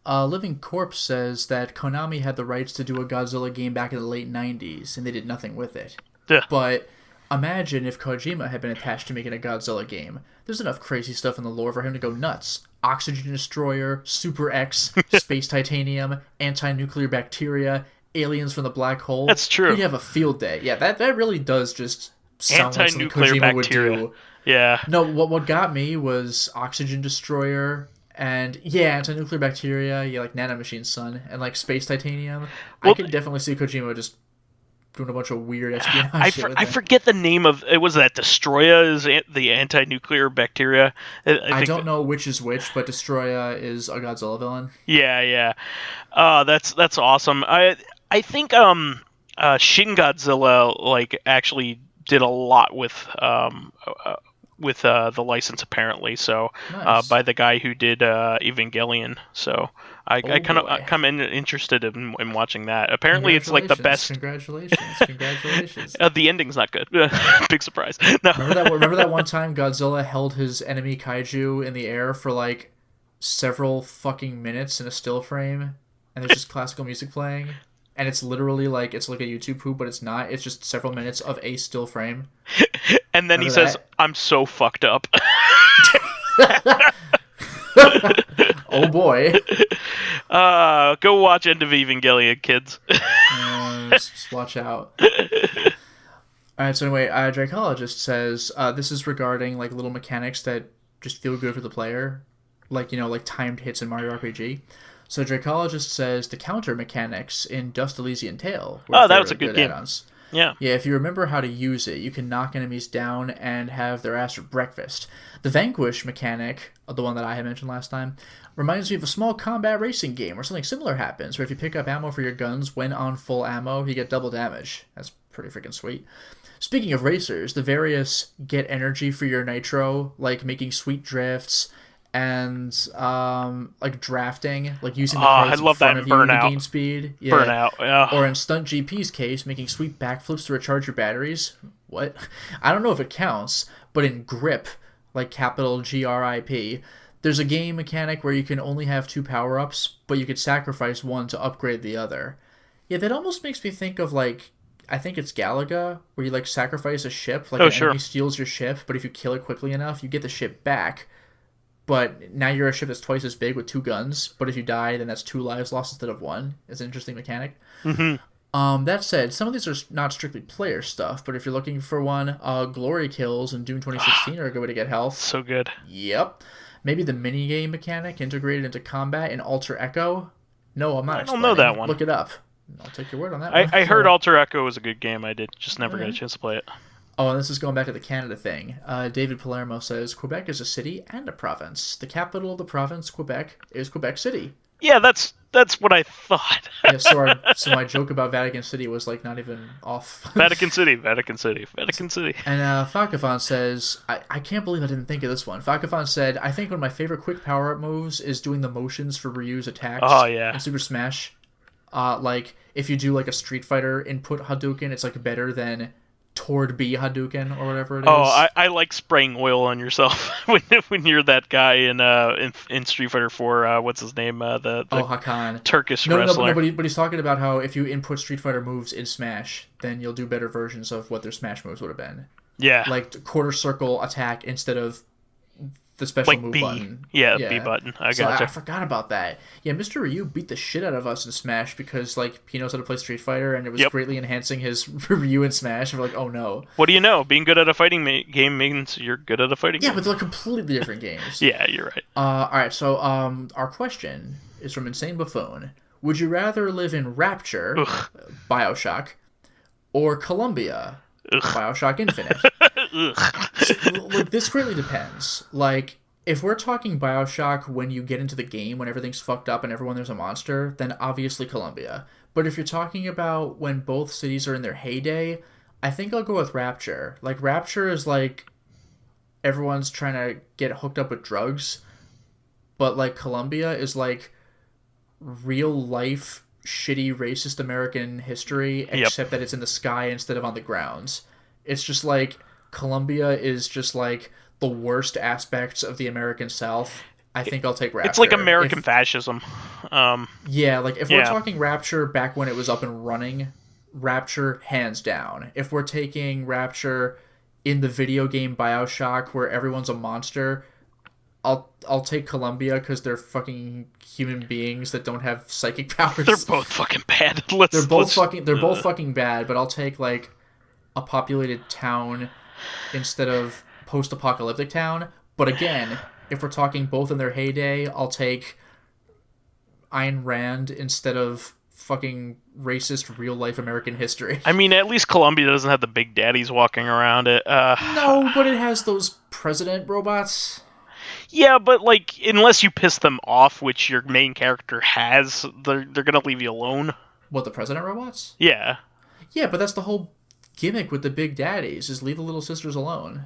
Living Corpse says that Konami had the rights to do a Godzilla game back in the late 90s, and they did nothing with it. Yeah. But imagine if Kojima had been attached to making a Godzilla game. There's enough crazy stuff in the lore for him to go nuts. Oxygen Destroyer, Super X, Space Titanium, Anti-Nuclear Bacteria, Aliens from the Black Hole. That's true. You'd have a field day. Yeah, that really does just sound like something Anti-nuclear Kojima bacteria. would do. Yeah. No, what got me was Oxygen Destroyer and anti-nuclear bacteria, like Nanomachine Sun, and like Space Titanium. Well, I could definitely see Kojima just doing a bunch of weird espionage shit with I it. forget the name of it. Was that Destroya is the anti-nuclear bacteria? I don't know which is which, but Destroya is a Godzilla villain. Yeah, yeah. That's awesome. I think Shin Godzilla like actually did a lot with the license apparently. So Nice. by the guy who did Evangelion. So I kind boy. of come in interested in watching that. Apparently it's like the best. Congratulations. The ending's not good. Big surprise. No. Remember that one time Godzilla held his enemy kaiju in the air for like several fucking minutes in a still frame, and there's just classical music playing, and it's literally like it's like a YouTube poop, but it's not. It's just several minutes of a still frame. And then he says, "I'm so fucked up." Oh boy. Go watch End of Evangelion, kids. Just watch out. Alright, so anyway, Dracologist says, this is regarding like little mechanics that just feel good for the player. Like, like timed hits in Mario RPG. So Dracologist says the counter mechanics in Dust Elysian Tale were that was a good game. add-ons. Yeah. Yeah, if you remember how to use it, you can knock enemies down and have their ass for breakfast. The Vanquish mechanic, the one that I had mentioned last time, reminds me of a small combat racing game where something similar happens, where if you pick up ammo for your guns when on full ammo, you get double damage. That's pretty freaking sweet. Speaking of racers, the various get energy for your nitro, like making sweet drifts, and like drafting, like using the cards in front of you to gain speed. Yeah. Burnout, yeah. Or in Stunt GP's case, making sweet backflips to recharge your batteries. What? I don't know if it counts, but in Grip, like capital GRIP, there's a game mechanic where you can only have 2 power-ups, but you could sacrifice one to upgrade the other. Yeah, that almost makes me think of like, I think it's Galaga, where you like sacrifice a ship, like enemy steals your ship, but if you kill it quickly enough, you get the ship back. But now you're a ship that's twice as big with 2 guns. But if you die, then that's 2 lives lost instead of 1. It's an interesting mechanic. Mm-hmm. That said, some of these are not strictly player stuff. But if you're looking for one, Glory Kills in Doom 2016 are a good way to get health. So good. Yep. Maybe the minigame mechanic integrated into combat in Alter Echo. No, I'm not explaining. I don't know that one. Look it up. I'll take your word on that one. I heard Alter Echo was a good game. I just never got a chance to play it. Oh, and this is going back to the Canada thing. David Palermo says, Quebec is a city and a province. The capital of the province, Quebec, is Quebec City. Yeah, that's what I thought. Yeah, so my joke about Vatican City was like not even off. Vatican City. And Fakafon says, I can't believe I didn't think of this one. Fakafon said, I think one of my favorite quick power-up moves is doing the motions for Ryu's attacks in Super Smash. Like, if you do like a Street Fighter input Hadouken, it's like better than toward B Hadouken or whatever it is. Oh, I like spraying oil on yourself when you're that guy in Street Fighter 4. What's his name? The Hakan. Turkish wrestler. But he's talking about how if you input Street Fighter moves in Smash, then you'll do better versions of what their Smash moves would have been. Yeah. Like quarter circle attack instead of the special like move B. button. Yeah, B button. I So gotcha. I forgot about that. Yeah, Mr. Ryu beat the shit out of us in Smash because like he knows how to play Street Fighter, and it was Yep. greatly enhancing his Ryu in Smash. We're like, oh no. What do you know? Being good at a fighting game means you're good at a fighting Yeah, game. but they're completely different games. Yeah, you're right. All right. So our question is from Insane Buffoon. Would you rather live in Rapture, Ugh. BioShock, or Columbia, Ugh. BioShock Infinite? Ugh. Like, this greatly depends. Like, if we're talking BioShock when you get into the game, when everything's fucked up and everyone there's a monster, then obviously Columbia. But if you're talking about when both cities are in their heyday, I think I'll go with Rapture. Like, Rapture is like everyone's trying to get hooked up with drugs, but like Columbia is like real life shitty racist American history, except that it's in the sky instead of on the grounds. It's just like Columbia is just like the worst aspects of the American South. I think I'll take Rapture. It's like American fascism. Yeah, like if we're talking Rapture back when it was up and running, Rapture hands down. If we're taking Rapture in the video game BioShock where everyone's a monster, I'll take Columbia because they're fucking human beings that don't have psychic powers. They're both fucking bad. They're both fucking bad, but I'll take like a populated town instead of post-apocalyptic town. But again, if we're talking both in their heyday, I'll take Ayn Rand instead of fucking racist real-life American history. I mean, at least Columbia doesn't have the big daddies walking around it. No, but it has those president robots. Yeah, but like, unless you piss them off, which your main character has, they're gonna leave you alone. What, the president robots? Yeah. Yeah, but that's the whole gimmick with the big daddies, is leave the little sisters alone.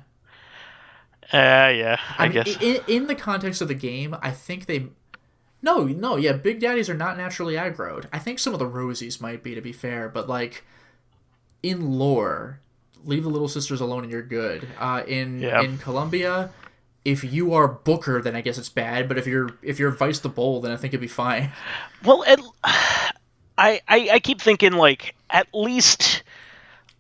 Yeah, I mean, guess. In the context of the game, I think they... No, yeah, big daddies are not naturally aggroed. I think some of the Rosies might be, to be fair, but like, in lore, leave the little sisters alone and you're good. In Columbia, if you are Booker, then I guess it's bad, but if you're vysethebold, then I think it'd be fine. Well, I keep thinking, like, at least,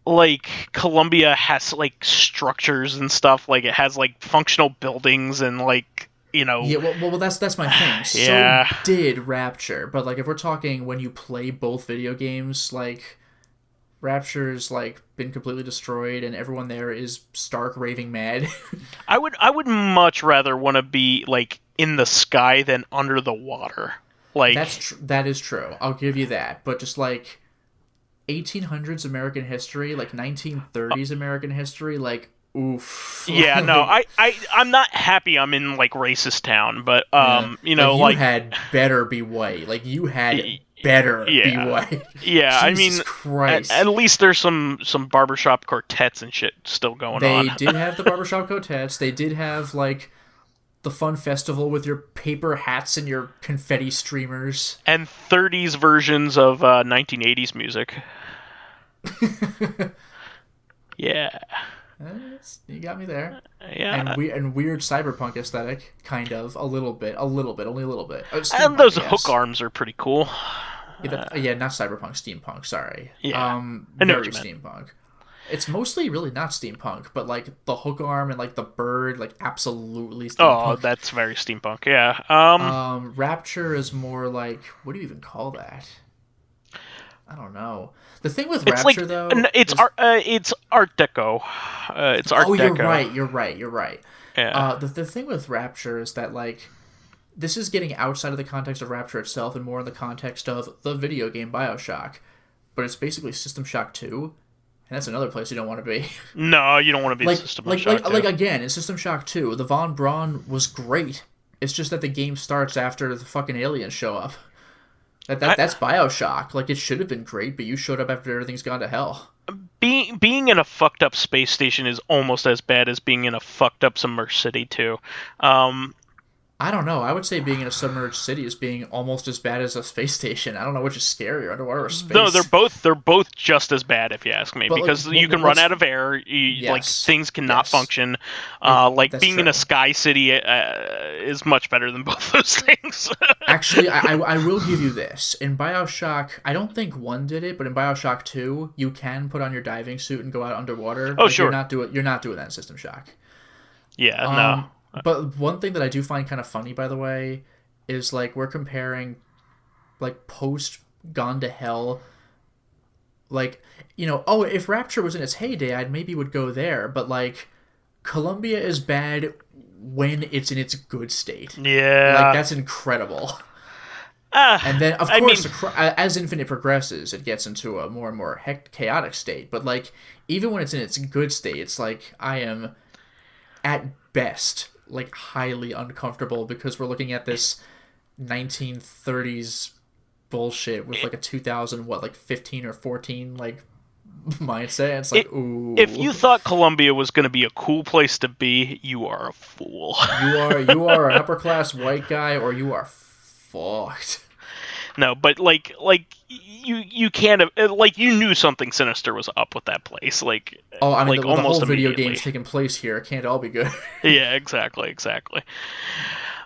like, Columbia has, like, structures and stuff. Like, it has, like, functional buildings and, like, you know... Yeah, well that's my thing. Yeah. So did Rapture. But, like, if we're talking when you play both video games, like, Rapture's, like, been completely destroyed and everyone there is stark raving mad. I would much rather want to be, like, in the sky than under the water. Like, that is true. I'll give you that. But just, like, 1800s American history, like 1930s American history, like, oof. Yeah, no, I'm not happy I'm in, like, racist town, but, you know, like... like... You had better be white. Like, you had better be white. Yeah, I mean, Christ. At least there's some barbershop quartets and shit still going on. They did have the barbershop quartets. They did have, like, the fun festival with your paper hats and your confetti streamers. And 30s versions of 1980s music. Yeah. You got me there. Yeah. And weird cyberpunk aesthetic, kind of, a little bit, only a little bit. And those hook arms are pretty cool. Yeah, not cyberpunk, steampunk. Sorry. Yeah, very steampunk. It's mostly really not steampunk, but like the hook arm and like the bird, like absolutely steampunk. Oh, that's very steampunk. Yeah. Rapture is more like, what do you even call that? I don't know. The thing with Rapture, though, it's Art Deco. It's Art Deco. Oh, you're right. Yeah. The thing with Rapture is that, like, this is getting outside of the context of Rapture itself and more in the context of the video game BioShock, but it's basically System Shock 2, and that's another place you don't want to be. No, you don't want to be System Shock 2. Like, again, in System Shock 2, the Von Braun was great. It's just that the game starts after the fucking aliens show up. That's BioShock. Like, it should have been great, but you showed up after everything's gone to hell. Being in a fucked up space station is almost as bad as being in a fucked up submerged city too. I don't know. I would say being in a submerged city is being almost as bad as a space station. I don't know which is scarier, underwater or space. No, they're both just as bad if you ask me, but because you can run out of air, like things cannot function. Like being in a sky city is much better than both those things. Actually, I will give you this. In BioShock, I don't think 1 did it, but in BioShock 2, you can put on your diving suit and go out underwater. Oh, sure. You're not doing that in System Shock. Yeah, no. But one thing that I do find kind of funny, by the way, is like we're comparing like post Gone to Hell, like, oh, if Rapture was in its heyday, I maybe would go there, but like Columbia is bad when it's in its good state. Like, Yeah. that's incredible. And then, of I mean, course, as Infinite progresses, it gets into a more and more chaotic state. But like, even when it's in its good state, it's like I am at best like highly uncomfortable because we're looking at this 1930s bullshit with like a 2000 like 15 or 14 like mindset. It's like, if you ooh, thought Columbia was going to be a cool place to be, you are a fool. you are an upper class white guy or you are fucked. No, but you can't have, like, you knew something sinister was up with that place, Oh, I mean, like the whole almost video immediately. game's taking place here. It can't all be good. Yeah, exactly.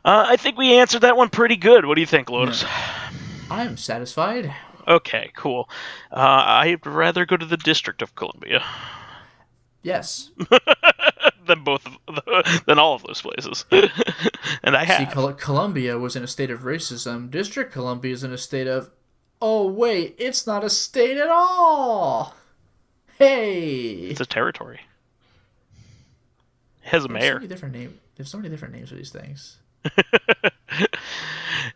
I think we answered that one pretty good. What do you think, Lotus? I'm satisfied. Okay, cool. I'd rather go to the District of Columbia Yes. than all of those places, and I See, have. Columbia was in a state of racism. District Columbia is in a state of, oh wait, it's not a state at all. Hey. It's a territory. It has a There's so mayor. many different names. There's so many different names for these things.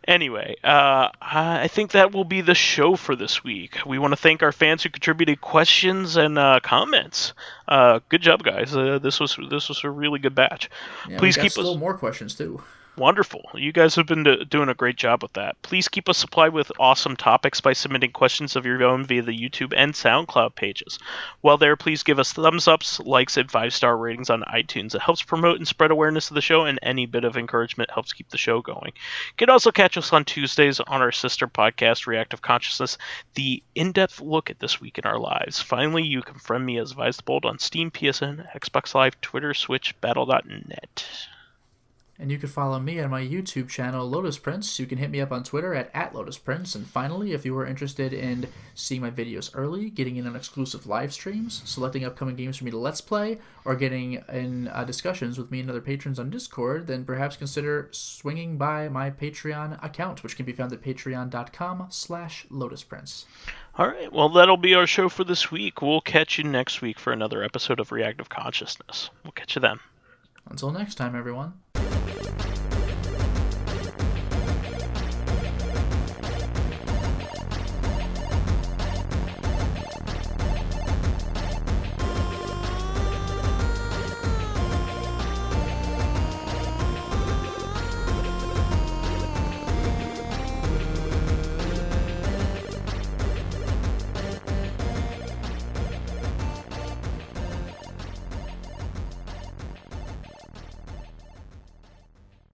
Anyway, I think that will be the show for this week. We want to thank our fans who contributed questions and comments. Good job, guys. This was a really good batch. Yeah, Please we got keep still us more questions too. wonderful. You guys have been doing a great job with that. Please keep us supplied with awesome topics by submitting questions of your own via the YouTube and SoundCloud pages. While there, please give us thumbs ups, likes, and 5-star ratings on iTunes. It helps promote and spread awareness of the show, and any bit of encouragement helps keep the show going. You can also catch us on Tuesdays on our sister podcast, Reactive Consciousness, the in-depth look at this week in our lives. Finally, you can friend me as vysethebold on Steam, PSN, Xbox Live, Twitter, Switch, Battle.net. And you can follow me on my YouTube channel, Lotus Prince. You can hit me up on Twitter at Lotus Prince. And finally, if you are interested in seeing my videos early, getting in on exclusive live streams, selecting upcoming games for me to Let's Play, or getting in discussions with me and other patrons on Discord, then perhaps consider swinging by my Patreon account, which can be found at patreon.com/LotusPrince. All right, well, that'll be our show for this week. We'll catch you next week for another episode of Reactive Consciousness. We'll catch you then. Until next time, everyone.